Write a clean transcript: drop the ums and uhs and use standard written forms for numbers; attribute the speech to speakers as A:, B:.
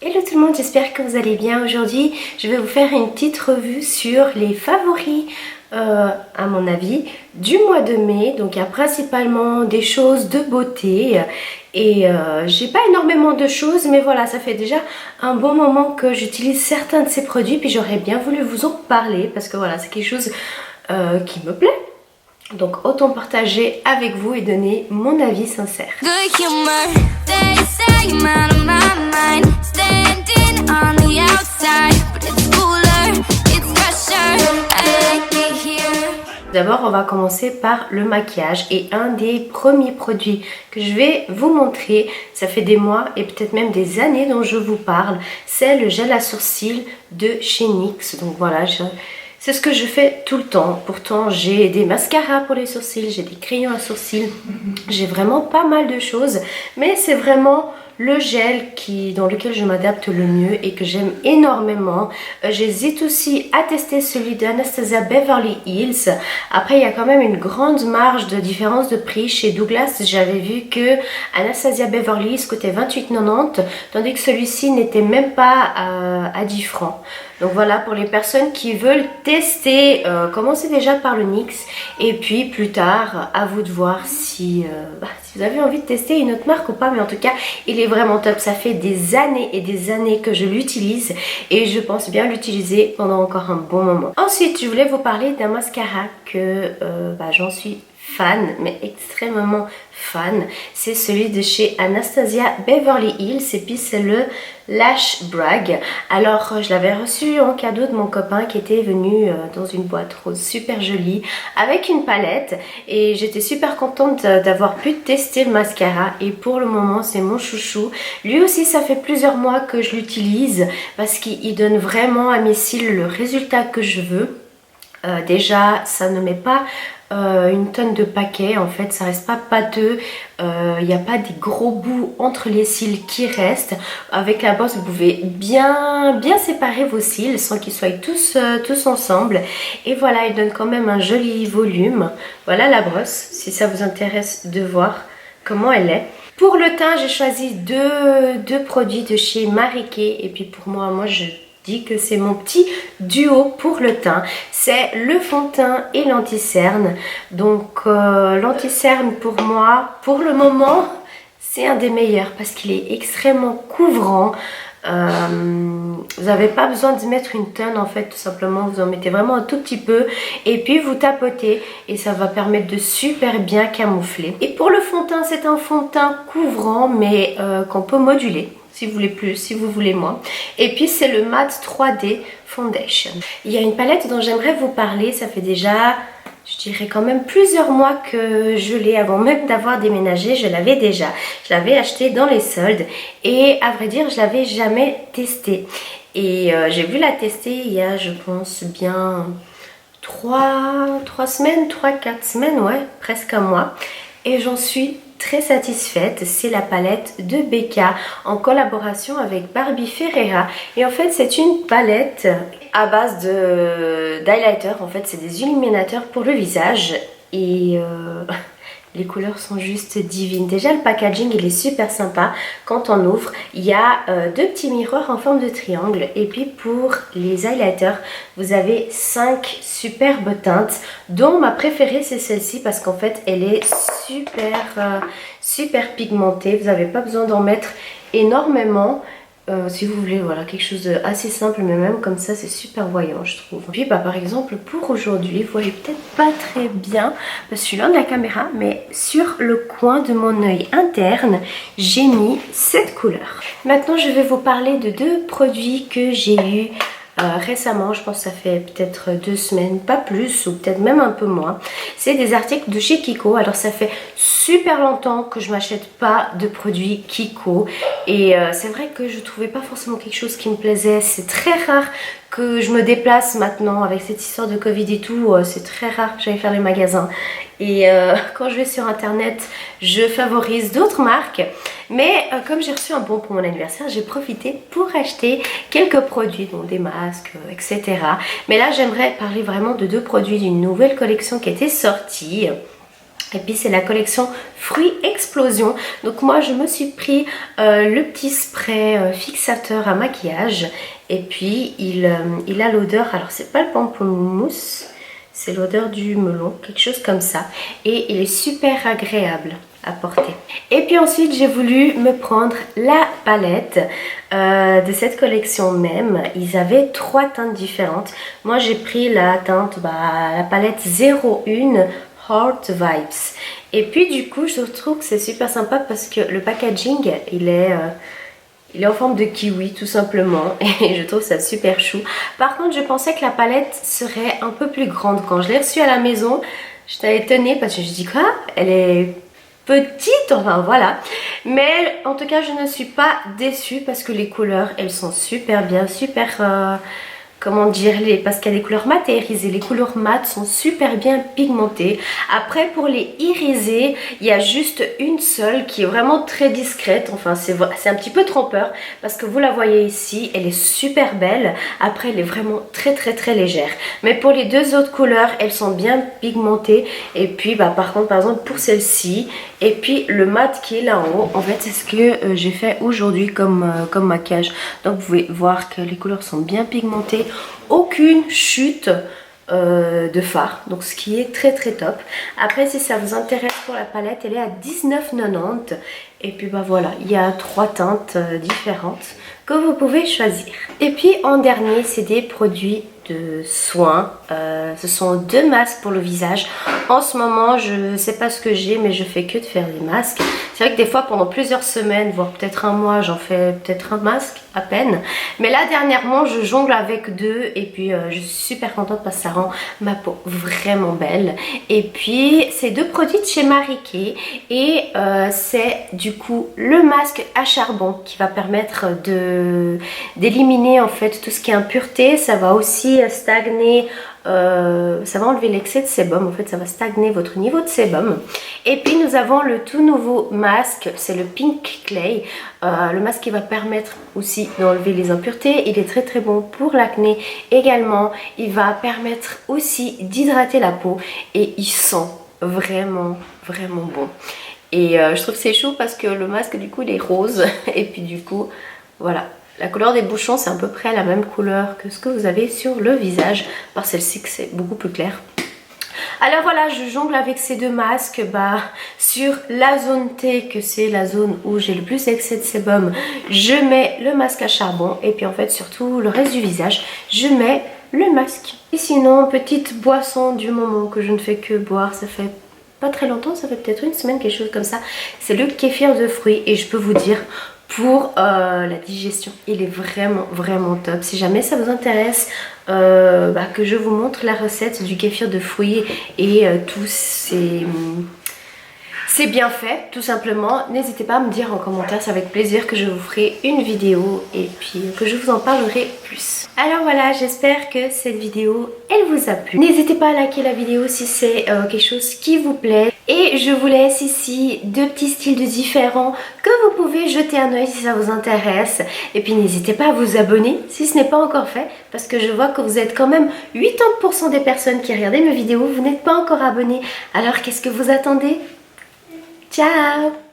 A: Hello tout le monde, j'espère que vous allez bien. Aujourd'hui, je vais vous faire une petite revue sur les favoris, à mon avis, du mois de mai. Donc il y a principalement des choses de beauté et j'ai pas énormément de choses, mais voilà, ça fait déjà un bon moment que j'utilise certains de ces produits. Puis j'aurais bien voulu vous en parler parce que voilà, c'est quelque chose qui me plaît. Donc autant partager avec vous et donner mon avis sincère. D'abord, on va commencer par le maquillage et un des premiers produits que je vais vous montrer, ça fait des mois et peut-être même des années dont je vous parle, c'est le gel à sourcils de chez NYX. Donc voilà, c'est ce que je fais tout le temps. Pourtant, j'ai des mascaras pour les sourcils, j'ai des crayons à sourcils, j'ai vraiment pas mal de choses, mais c'est vraiment le gel dans lequel je m'adapte le mieux et que j'aime énormément. J'hésite aussi à tester celui d'Anastasia Beverly Hills. Après, il y a quand même une grande marge de différence de prix. Chez Douglas, j'avais vu que Anastasia Beverly Hills coûtait 28,90 $, tandis que celui-ci n'était même pas à 10 francs. Donc voilà, pour les personnes qui veulent tester, commencez déjà par le NYX et puis plus tard, à vous de voir si vous avez envie de tester une autre marque ou pas. Mais en tout cas, il est vraiment top. Ça fait des années et des années que je l'utilise et je pense bien l'utiliser pendant encore un bon moment. Ensuite, je voulais vous parler d'un mascara que j'en suis fan, mais extrêmement fan. C'est celui de chez Anastasia Beverly Hills et puis c'est le Lash Brag. Alors je l'avais reçu en cadeau de mon copain qui était venu dans une boîte rose super jolie avec une palette et j'étais super contente d'avoir pu tester le mascara et pour le moment c'est mon chouchou. Lui aussi ça fait plusieurs mois que je l'utilise parce qu'il donne vraiment à mes cils le résultat que je veux. Déjà ça ne met pas une tonne de paquets, en fait ça reste pas pâteux, il n'y a pas des gros bouts entre les cils qui restent. Avec la brosse vous pouvez bien séparer vos cils sans qu'ils soient tous ensemble et voilà, il donne quand même un joli volume. Voilà la brosse si ça vous intéresse de voir comment elle est. Pour le teint j'ai choisi deux produits de chez Marie Kay et puis pour moi je dis que c'est mon petit duo pour le teint. C'est le fond de teint et l'anti-cerne. Donc l'anti-cerne pour moi, pour le moment, c'est un des meilleurs parce qu'il est extrêmement couvrant. Vous n'avez pas besoin d'y mettre une tonne en fait, tout simplement vous en mettez vraiment un tout petit peu et puis vous tapotez et ça va permettre de super bien camoufler. Et pour le fond de teint, c'est un fond de teint couvrant mais qu'on peut moduler si vous voulez plus, si vous voulez moins. Et puis c'est le Matte 3D Foundation. Il y a une palette dont j'aimerais vous parler, ça fait déjà, je dirais quand même plusieurs mois que je l'ai, avant même d'avoir déménagé, je l'avais déjà. Je l'avais acheté dans les soldes et à vrai dire je l'avais jamais testé. Et j'ai vu la tester il y a je pense bien 3 semaines, 3-4 semaines, ouais, presque un mois. Et j'en suis très satisfaite. C'est la palette de Becca en collaboration avec Barbie Ferreira et en fait c'est une palette à base d'highlighter. En fait c'est des illuminateurs pour le visage et les couleurs sont juste divines. Déjà le packaging il est super sympa. Quand on ouvre il y a deux petits miroirs en forme de triangle et puis pour les highlighters vous avez 5 superbes teintes dont ma préférée c'est celle-ci parce qu'en fait elle est super pigmentée. Vous n'avez pas besoin d'en mettre énormément. Si vous voulez voilà quelque chose d'assez simple mais même comme ça c'est super voyant je trouve. Puis par exemple pour aujourd'hui vous voyez peut-être pas très bien parce que je suis loin de la caméra mais sur le coin de mon œil interne j'ai mis cette couleur. Maintenant je vais vous parler de deux produits que j'ai eu récemment, je pense que ça fait peut-être 2 semaines, pas plus ou peut-être même un peu moins. C'est des articles de chez Kiko. Alors ça fait super longtemps que je m'achète pas de produits Kiko et c'est vrai que je trouvais pas forcément quelque chose qui me plaisait. C'est très rare que je me déplace maintenant avec cette histoire de Covid et tout, c'est très rare que j'aille faire les magasins et quand je vais sur internet je favorise d'autres marques mais comme j'ai reçu un bon pour mon anniversaire j'ai profité pour acheter quelques produits dont des masques etc. Mais là j'aimerais parler vraiment de deux produits d'une nouvelle collection qui était sortie. Et puis c'est la collection Fruits Explosion. Donc moi je me suis pris le petit spray fixateur à maquillage. Et puis il a l'odeur, alors c'est pas le pamplemousse, c'est l'odeur du melon, quelque chose comme ça. Et il est super agréable à porter. Et puis ensuite j'ai voulu me prendre la palette de cette collection même. Ils avaient 3 teintes différentes. Moi j'ai pris la teinte, la palette 01 Heart Vibes. Et puis du coup je trouve que c'est super sympa parce que le packaging il est en forme de kiwi tout simplement et je trouve ça super chou. Par contre je pensais que la palette serait un peu plus grande. Quand je l'ai reçue à la maison j'étais étonnée parce que je dis quoi, elle est petite, enfin voilà. Mais en tout cas je ne suis pas déçue parce que les couleurs elles sont super bien, super... comment dire, parce qu'il y a des couleurs mat et irisées. Les couleurs mat sont super bien pigmentées. Après pour les irisées, il y a juste une seule qui est vraiment très discrète. Enfin c'est un petit peu trompeur parce que vous la voyez ici, elle est super belle. Après elle est vraiment très légère. Mais pour les 2 autres couleurs, elles sont bien pigmentées. Et puis par contre par exemple pour celle-ci et puis le mat qui est là en haut, en fait c'est ce que j'ai fait aujourd'hui comme maquillage. Donc vous pouvez voir que les couleurs sont bien pigmentées. Aucune chute de fard, donc ce qui est très top. Après si ça vous intéresse pour la palette, elle est à 19,90 et puis voilà, il y a 3 teintes différentes que vous pouvez choisir. Et puis en dernier c'est des produits de soins, ce sont 2 masques pour le visage. En ce moment je sais pas ce que j'ai mais je fais que de faire des masques. C'est vrai que des fois pendant plusieurs semaines voire peut-être un mois j'en fais peut-être un masque à peine, mais là dernièrement je jongle avec 2 et puis je suis super contente parce que ça rend ma peau vraiment belle. Et puis c'est 2 produits de chez Marie Kay et c'est du coup le masque à charbon qui va permettre d'éliminer en fait tout ce qui est impureté. Ça va aussi stagner, ça va enlever l'excès de sébum, en fait ça va stagner votre niveau de sébum. Et puis nous avons le tout nouveau masque, c'est le Pink Clay, le masque qui va permettre aussi d'enlever les impuretés. Il est très bon pour l'acné également. Il va permettre aussi d'hydrater la peau et il sent vraiment bon. Et je trouve que c'est chaud parce que le masque du coup il est rose et puis du coup voilà. La couleur des bouchons c'est à peu près la même couleur que ce que vous avez sur le visage, par celle-ci que c'est beaucoup plus clair. Alors voilà, je jongle avec ces 2 masques sur la zone T, que c'est la zone où j'ai le plus excès de sébum, je mets le masque à charbon et puis en fait sur tout le reste du visage je mets le masque. Et sinon petite boisson du moment que je ne fais que boire, ça fait pas très longtemps, ça fait peut-être une semaine, quelque chose comme ça, c'est le kéfir de fruits et je peux vous dire pour la digestion il est vraiment top. Si jamais ça vous intéresse que je vous montre la recette du kéfir de fruits et tous ces bienfaits tout simplement, n'hésitez pas à me dire en commentaire, c'est avec plaisir que je vous ferai une vidéo et puis que je vous en parlerai plus. Alors voilà, j'espère que cette vidéo elle vous a plu. N'hésitez pas à liker la vidéo si c'est quelque chose qui vous plaît. Et je vous laisse ici 2 petits styles de différents que vous pouvez jeter un oeil si ça vous intéresse. Et puis n'hésitez pas à vous abonner si ce n'est pas encore fait, parce que je vois que vous êtes quand même 80% des personnes qui regardent mes vidéos, vous n'êtes pas encore abonnés. Alors qu'est-ce que vous attendez? Ciao!